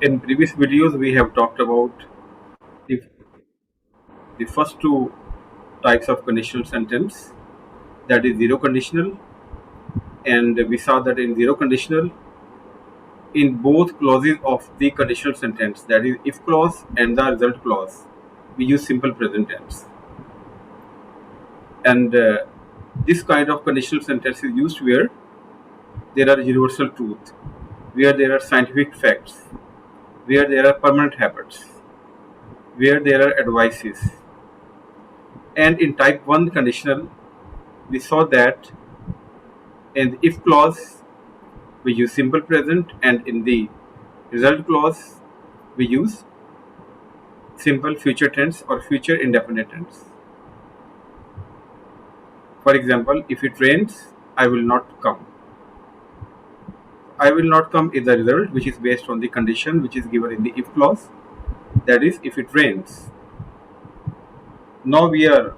In previous videos, we have talked about the, the first two types of conditional sentence, that is zero conditional, and we saw that in zero conditional, in both clauses of the conditional sentence, that is if clause and the result clause, we use simple present tense. And this kind of conditional sentence is used where there are universal truth, where there are scientific facts, where there are permanent habits, where there are advices. And in type 1 conditional, we saw that in the if clause we use simple present, and in the result clause we use simple future tense or future indefinite tense. For example, if it rains, I will not come. I will not come is the result, which is based on the condition which is given in the if clause, that is if it rains. Now we are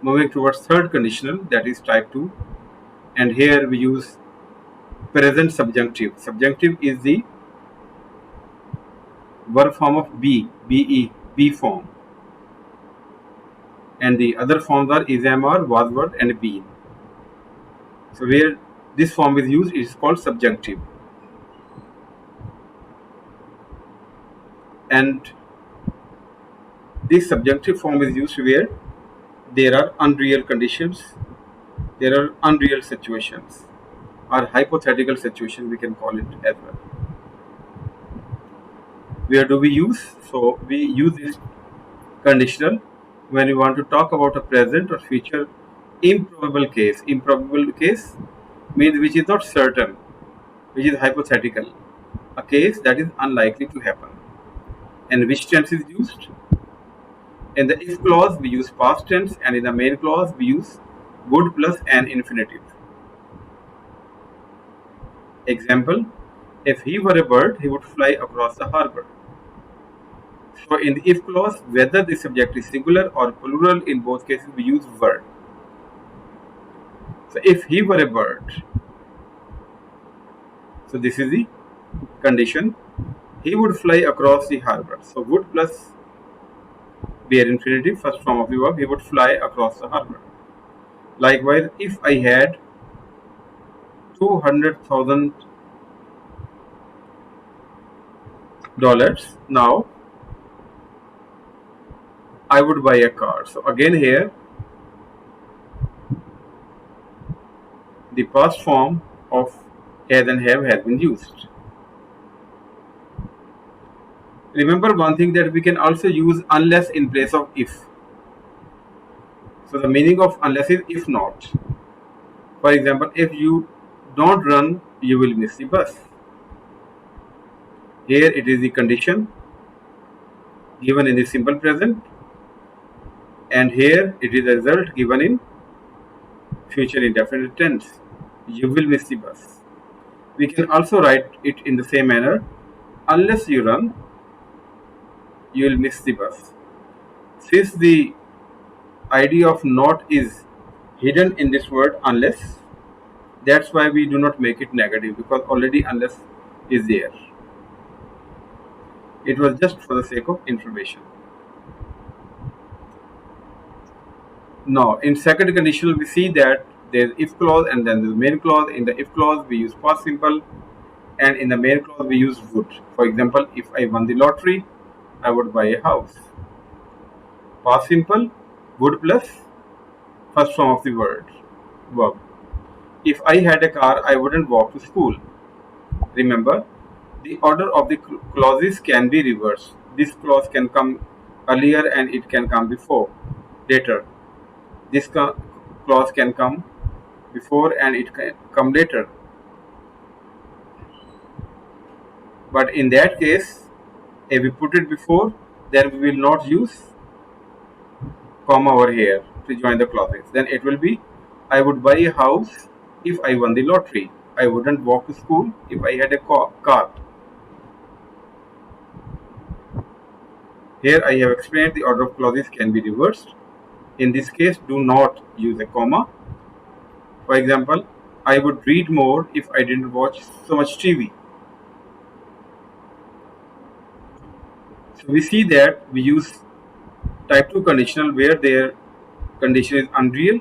moving towards third conditional, that is type 2, and here we use present subjunctive. Subjunctive is the verb form of be form, and the other forms are is, am, are, was, were, and been. So where this form is used, it is called subjunctive. And this subjunctive form is used where there are unreal conditions, there are unreal situations, or hypothetical situations, we can call it as well. Where do we use? So we use this conditional when we want to talk about a present or future improbable case. Improbable case means which is not certain, which is hypothetical, a case that is unlikely to happen. And which tense is used? In the if clause we use past tense, and in the main clause we use would plus an infinitive. Example, if he were a bird, he would fly across the harbor. So in the if clause, whether the subject is singular or plural, in both cases we use were. So if he were a bird, so this is the condition, he would fly across the harbor. So would plus bare infinitive, first form of the verb, he would fly across the harbor. Likewise, if I had $200,000, now I would buy a car. So again here, the past form of has and have has been used. Remember one thing, that we can also use unless in place of if. So the meaning of unless is if not. For example, if you don't run, you will miss the bus. Here it is the condition given in the simple present, and here it is the result given in future indefinite tense. You will miss the bus. We can also write it in the same manner, unless you run, you will miss the bus. Since the idea of not is hidden in this word unless, that's why we do not make it negative, because already unless is there. It was just for the sake of information. Now in second conditional, we see that there is if clause and then the main clause. In the if clause we use past simple, and in the main clause we use would. For example, if I won the lottery, I would buy a house. Past simple, would plus first form of the verb. If I had a car, I wouldn't walk to school. Remember, the order of the clauses can be reversed. This clause can come earlier and it can come later. This clause can come before and it can come later. But in that case, if we put it before, then we will not use comma over here to join the clauses. Then it will be, I would buy a house if I won the lottery. I wouldn't walk to school if I had a car. Here I have explained the order of clauses can be reversed. In this case, do not use a comma. For example, I would read more if I didn't watch so much TV. So we see that we use type 2 conditional where their condition is unreal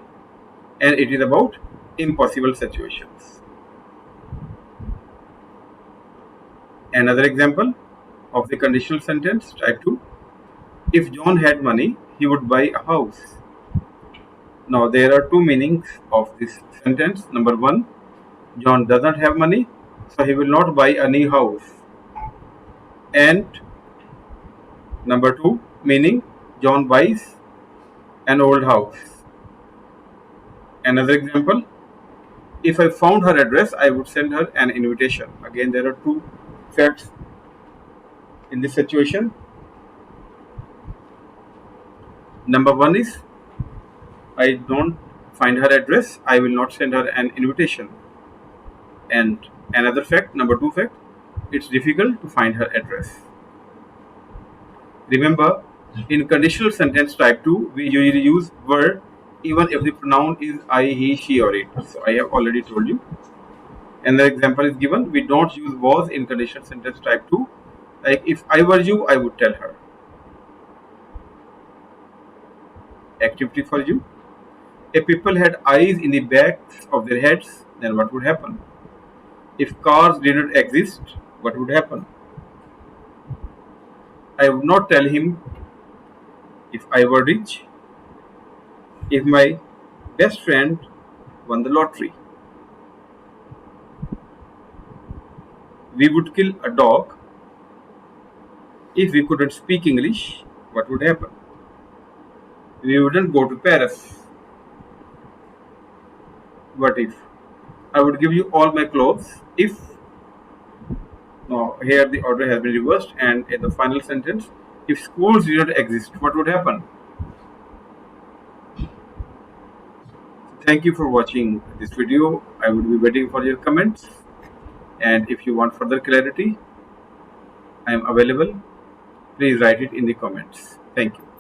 and it is about impossible situations. Another example of the conditional sentence type 2: if John had money, he would buy a house. Now there are two meanings of this sentence. Number one, John doesn't have money, so he will not buy a new house. And number two, meaning John buys an old house. Another example, if I found her address, I would send her an invitation. Again, there are two facts in this situation. Number one is I don't find her address, I will not send her an invitation. And another fact, number two fact, it's difficult to find her address. Remember, in conditional sentence type 2, we usually use were even if the pronoun is I, he, she, or it. So I have already told you. Another example is given. We don't use was in conditional sentence type 2. Like if I were you, I would tell her. Activity for you. If people had eyes in the backs of their heads, then what would happen? If cars did not exist, what would happen? I would not tell him if I were rich. If my best friend won the lottery, we would kill a dog. If we couldn't speak English, what would happen? We wouldn't go to Paris. What if? I would give you all my clothes if. Now, here the order has been reversed, and in the final sentence, if schools did not exist, what would happen? Thank you for watching this video. I would be waiting for your comments, and if you want further clarity, I am available. Please write it in the comments. Thank you.